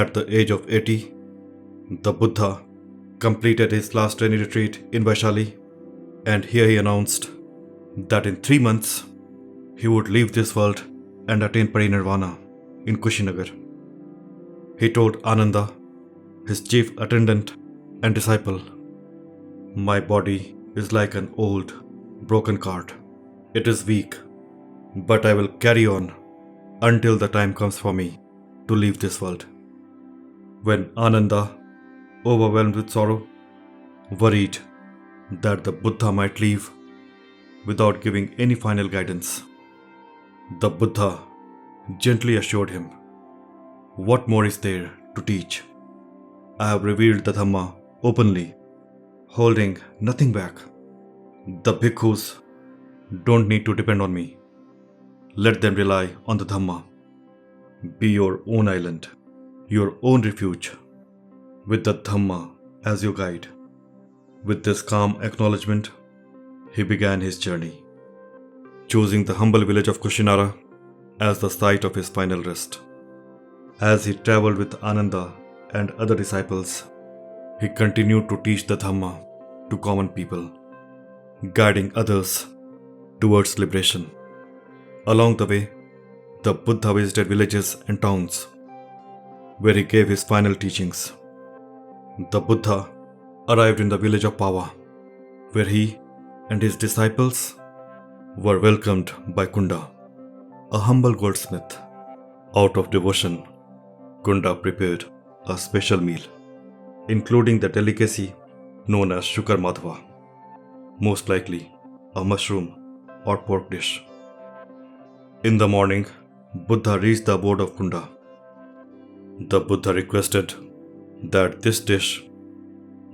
At the age of 80, the Buddha completed his last training retreat in Vaishali, and here he announced that in 3 months he would leave this world and attain parinirvana in Kushinagar. He told Ānanda, his chief attendant and disciple, "My body is like an old, broken cart. It is weak, but I will carry on until the time comes for me to leave this world." When Ānanda, overwhelmed with sorrow, worried that the Buddha might leave without giving any final guidance, the Buddha gently assured him, "What more is there to teach? I have revealed the Dhamma openly, holding nothing back. The bhikkhus don't need to depend on me. Let them rely on the Dhamma. Be your own island, your own refuge, with the Dhamma as your guide." With this calm acknowledgement, he began his journey, choosing the humble village of Kushinara as the site of his final rest. As he traveled with Ānanda and other disciples, he continued to teach the Dhamma to common people, guiding others towards liberation. Along the way, the Buddha visited villages and towns where he gave his final teachings. The Buddha arrived in the village of Pava, where he and his disciples were welcomed by Kunda, a humble goldsmith. Out of devotion, Kunda prepared a special meal, including the delicacy known as Shukar Madhva, most likely a mushroom or pork dish. In the morning, Buddha reached the abode of Kunda. The Buddha requested that this dish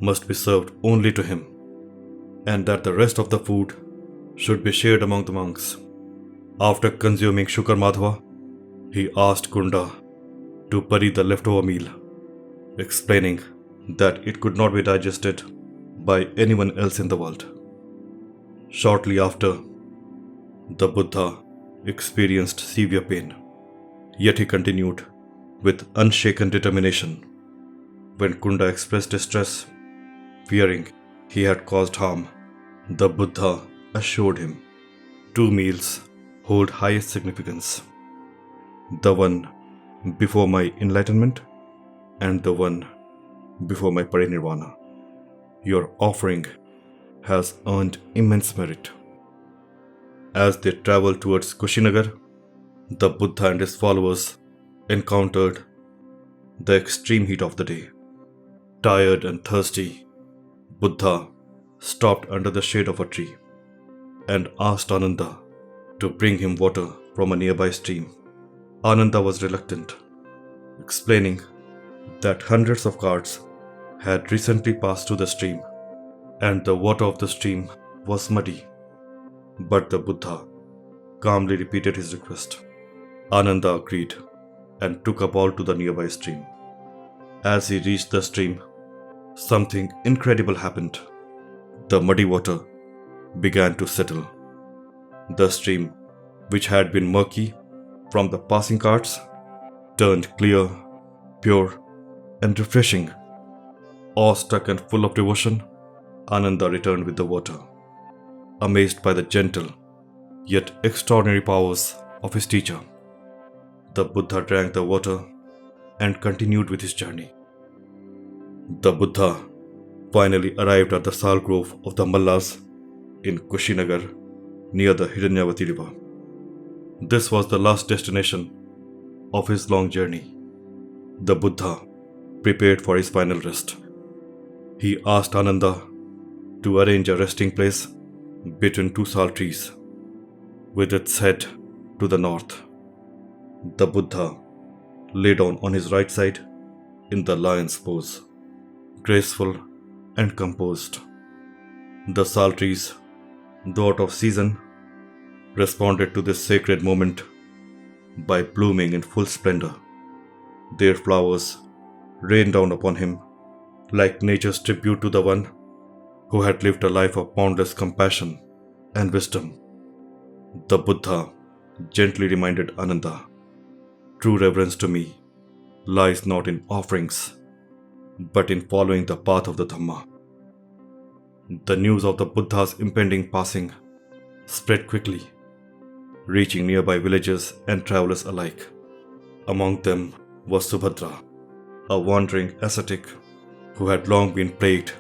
must be served only to him, and that the rest of the food should be shared among the monks. After consuming Shukar Madhva, he asked Kunda to bury the leftover meal, explaining that it could not be digested by anyone else in the world. Shortly after, the Buddha experienced severe pain, yet he continued with unshaken determination. When Kunda expressed distress, fearing he had caused harm, the Buddha assured him, "Two meals hold highest significance. The one before my enlightenment and the one before my parinirvana. Your offering has earned immense merit." As they traveled towards Kushinagar, the Buddha and his followers encountered the extreme heat of the day. Tired and thirsty, Buddha stopped under the shade of a tree and asked Ānanda to bring him water from a nearby stream. Ānanda was reluctant, explaining that hundreds of carts had recently passed through the stream and the water of the stream was muddy. But the Buddha calmly repeated his request. Ānanda agreed and took a bowl to the nearby stream. As he reached the stream, something incredible happened. The muddy water began to settle. The stream, which had been murky from the passing carts, turned clear, pure, and refreshing. Awestruck and full of devotion, Ānanda returned with the water, amazed by the gentle yet extraordinary powers of his teacher. The Buddha drank the water and continued with his journey. The Buddha finally arrived at the Sal Grove of the Mallas in Kushinagar near the Hiranyavati river. This was the last destination of his long journey. The Buddha prepared for his final rest. He asked Ānanda to arrange a resting place between two sal trees, with its head to the north. The Buddha lay down on his right side in the lion's pose, graceful and composed. The sal trees, though out of season, responded to this sacred moment by blooming in full splendor. Their flowers rained down upon him like nature's tribute to the one who had lived a life of boundless compassion and wisdom. The Buddha gently reminded Ānanda, "True reverence to me lies not in offerings, but in following the path of the Dhamma. The news of the Buddha's impending passing spread quickly, reaching nearby villages and travelers alike. Among them was Subhadra, a wandering ascetic who had long been plagued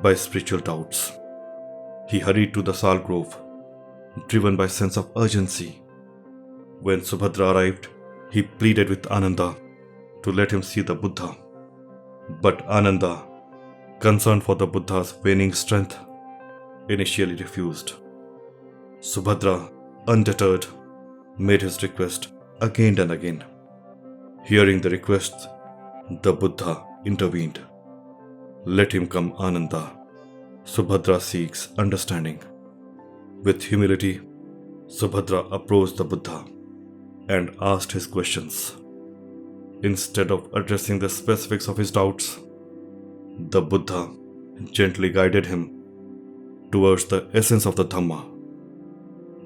by spiritual doubts. He hurried to the Sāla grove, driven by sense of urgency. When Subhadra arrived, he pleaded with Ānanda to let him see the Buddha. But Ānanda, concerned for the Buddha's waning strength, initially refused. Subhadra, undeterred, made his request again and again. Hearing the request, the Buddha intervened. Let him come, Ānanda. Subhadra seeks understanding. With humility, Subhadra approached the Buddha and asked his questions. Instead of addressing the specifics of his doubts, the Buddha gently guided him towards the essence of the Dhamma.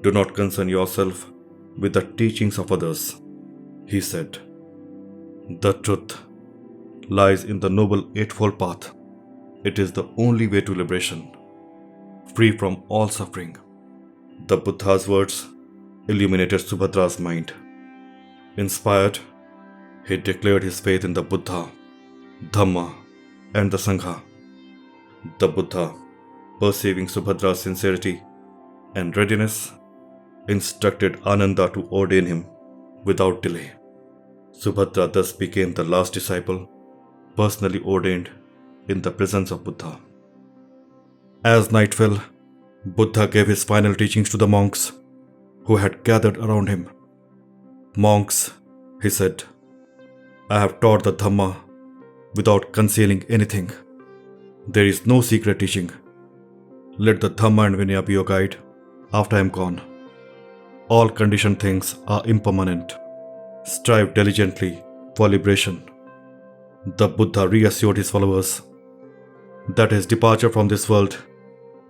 Do not concern yourself with the teachings of others, he said. The truth lies in the Noble Eightfold Path. It is the only way to liberation, free from all suffering. The Buddha's words illuminated Subhadra's mind. Inspired, he declared his faith in the Buddha, Dhamma, and the Sangha. The Buddha, perceiving Subhadra's sincerity and readiness, instructed Ānanda to ordain him without delay. Subhadra thus became the last disciple personally ordained in the presence of Buddha. As night fell, Buddha gave his final teachings to the monks who had gathered around him. Monks, he said, I have taught the Dhamma without concealing anything. There is no secret teaching. Let the Dhamma and Vinaya be your guide after I am gone. All conditioned things are impermanent. Strive diligently for liberation. The Buddha reassured his followers that his departure from this world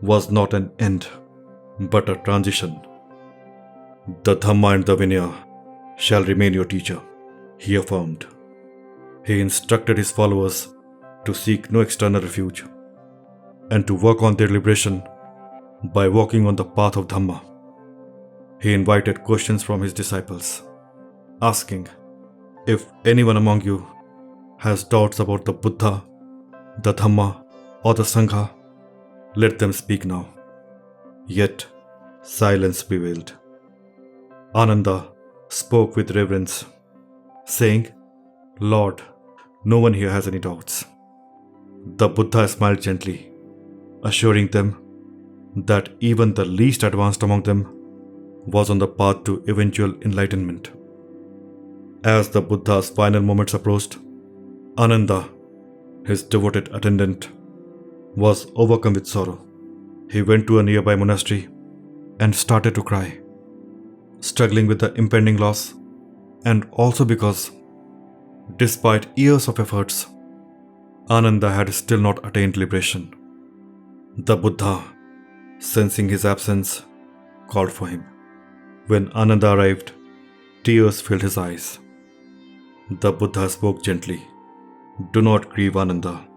was not an end, but a transition. The Dhamma and the Vinaya shall remain your teacher, he affirmed. He instructed his followers to seek no external refuge and to work on their liberation by walking on the path of Dhamma. He invited questions from his disciples, asking, if anyone among you has doubts about the Buddha, the Dhamma, or the Sangha, let them speak now. Yet silence prevailed. Ānanda spoke with reverence, saying, Lord, no one here has any doubts. The Buddha smiled gently, assuring them that even the least advanced among them was on the path to eventual enlightenment. As the Buddha's final moments approached, Ānanda, his devoted attendant, was overcome with sorrow. He went to a nearby monastery and started to cry, struggling with the impending loss, and also because, despite years of efforts, Ānanda had still not attained liberation. The Buddha, sensing his absence, called for him. When Ānanda arrived, tears filled his eyes. The Buddha spoke gently. Do not grieve, Ānanda.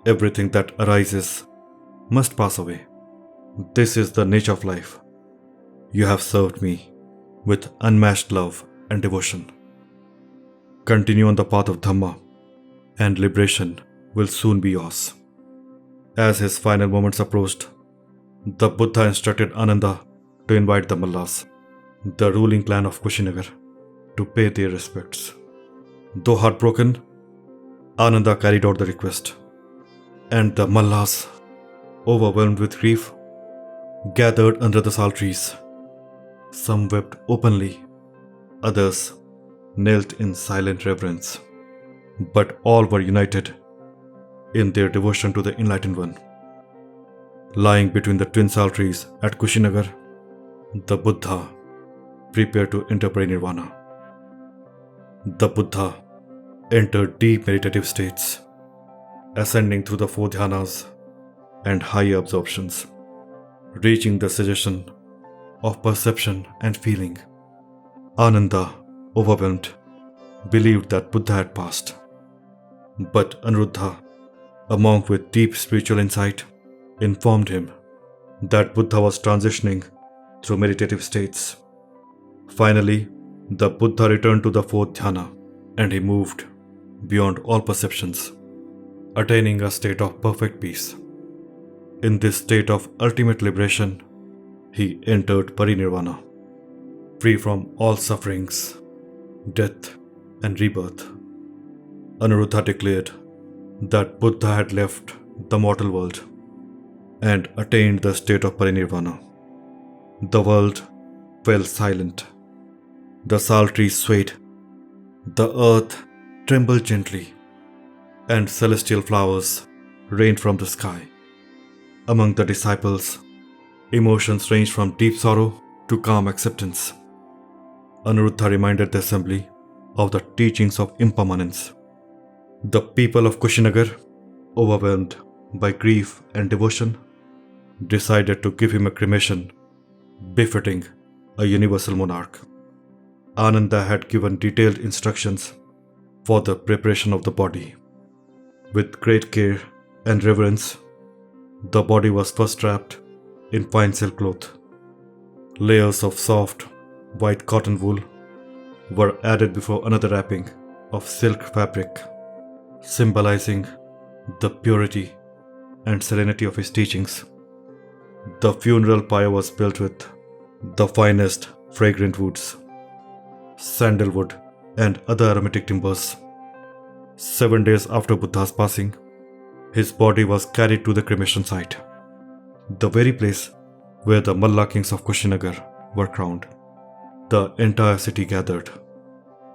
Everything that arises must pass away. This is the nature of life. You have served me with unmatched love and devotion. Continue on the path of Dhamma, and liberation will soon be yours. As his final moments approached, the Buddha instructed Ānanda to invite the Mallas, the ruling clan of Kushinagar, to pay their respects. Though heartbroken, Ānanda carried out the request, and the Mallas, overwhelmed with grief, gathered under the sal trees. Some wept openly, others knelt in silent reverence, but all were united in their devotion to the Enlightened One. Lying between the twin sal trees at Kushinagar, the Buddha prepared to enter Nirvana. The Buddha entered deep meditative states, ascending through the four dhyanas and higher absorptions, reaching the suggestion of perception and feeling. Ānanda, overwhelmed, believed that Buddha had passed. But Anuruddha, a monk with deep spiritual insight, informed him that Buddha was transitioning through meditative states. Finally, the Buddha returned to the fourth dhyana and he moved beyond all perceptions, attaining a state of perfect peace. In this state of ultimate liberation, he entered parinirvana, free from all sufferings, death, and rebirth. Anuruddha declared that Buddha had left the mortal world and attained the state of parinirvana. The world fell silent. The sal trees swayed, the earth trembled gently, and celestial flowers rained from the sky. Among the disciples, emotions ranged from deep sorrow to calm acceptance. Anuruddha reminded the assembly of the teachings of impermanence. The people of Kushinagar, overwhelmed by grief and devotion, decided to give him a cremation befitting a universal monarch. Ānanda had given detailed instructions for the preparation of the body. With great care and reverence, the body was first wrapped in fine silk cloth. Layers of soft, white cotton wool were added before another wrapping of silk fabric, symbolizing the purity and serenity of his teachings. The funeral pyre was built with the finest fragrant woods, sandalwood, and other aromatic timbers. 7 days after Buddha's passing, his body was carried to the cremation site, the very place where the Malla kings of Kushinagar were crowned. The entire city gathered,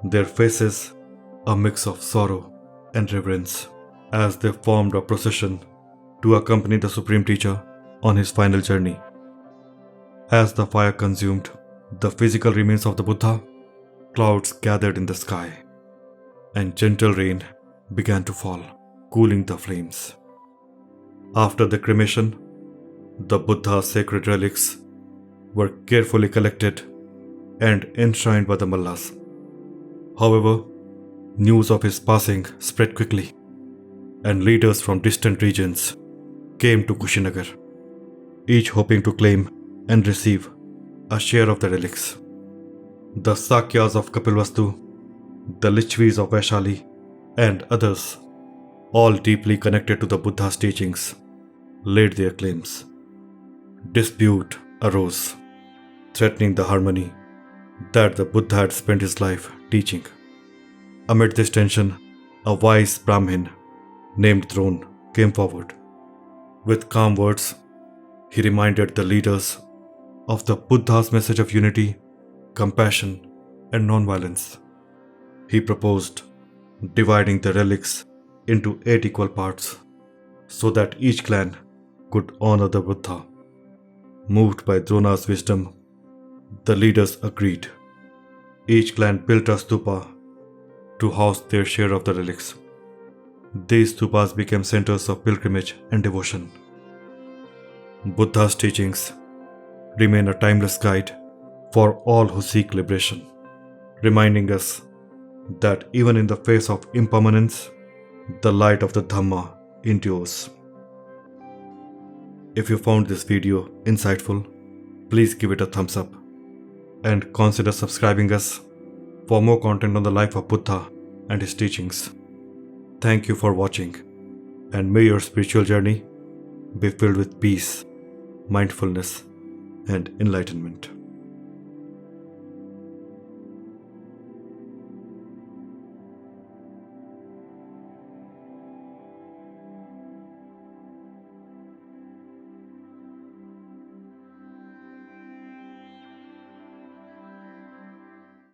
their faces a mix of sorrow and reverence, as they formed a procession to accompany the Supreme Teacher on his final journey. As the fire consumed the physical remains of the Buddha, clouds gathered in the sky, and gentle rain began to fall, cooling the flames. After the cremation, the Buddha's sacred relics were carefully collected and enshrined by the Mallas. However, news of his passing spread quickly, and leaders from distant regions came to Kushinagar, each hoping to claim and receive a share of the relics. The Sakyas of Kapilvastu, the Lichvis of Vaishali, and others, all deeply connected to the Buddha's teachings, laid their claims. Dispute arose, threatening the harmony that the Buddha had spent his life teaching. Amid this tension, a wise Brahmin named Drona came forward. With calm words, he reminded the leaders of the Buddha's message of unity, compassion, and non-violence. He proposed dividing the relics into 8 equal parts so that each clan could honor the Buddha. Moved by Drona's wisdom, the leaders agreed. Each clan built a stupa to house their share of the relics. These stupas became centers of pilgrimage and devotion. Buddha's teachings remain a timeless guide for all who seek liberation, reminding us that even in the face of impermanence, the light of the Dhamma endures. If you found this video insightful, please give it a thumbs up and consider subscribing us for more content on the life of Buddha and his teachings. Thank you for watching, and may your spiritual journey be filled with peace, mindfulness, and enlightenment.